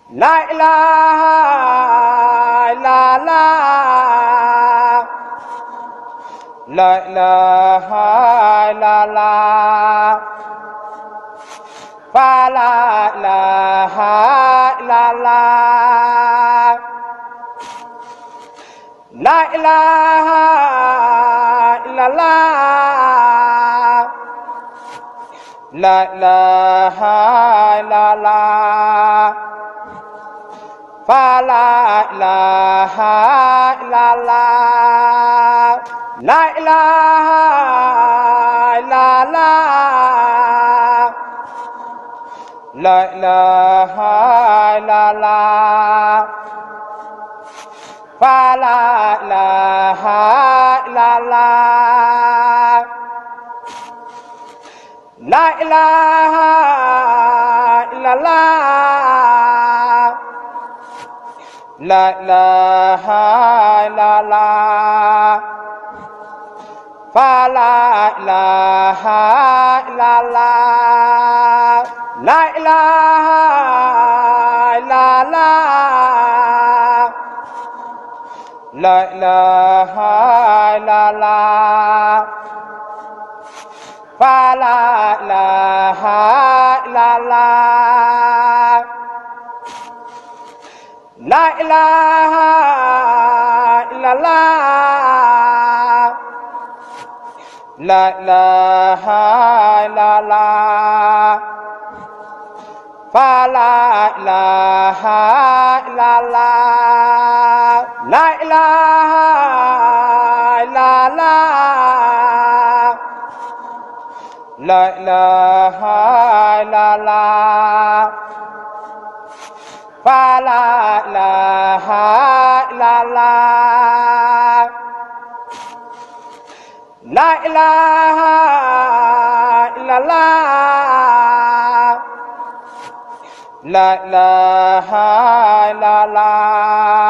La ilaha illallah, la ilaha illallah, fa la ilaha illallah, la ilaha illallah, la ilaha illallah, fa la ilaha illallah, la ilaha illallah, la ilaha illallah, fa la ilaha illallah, la ilaha illallah, la ilaha illallah, fa la ilaha illallah, la ilaha illallah, la ilaha illallah, fa la ilaha illallah, la ilaha illallah, la ilaha illallah, fa la ilaha illallah, la ilaha illallah, la ilaha illallah, fa la ilaha illallah, la ilaha illallah, la ilaha illallah.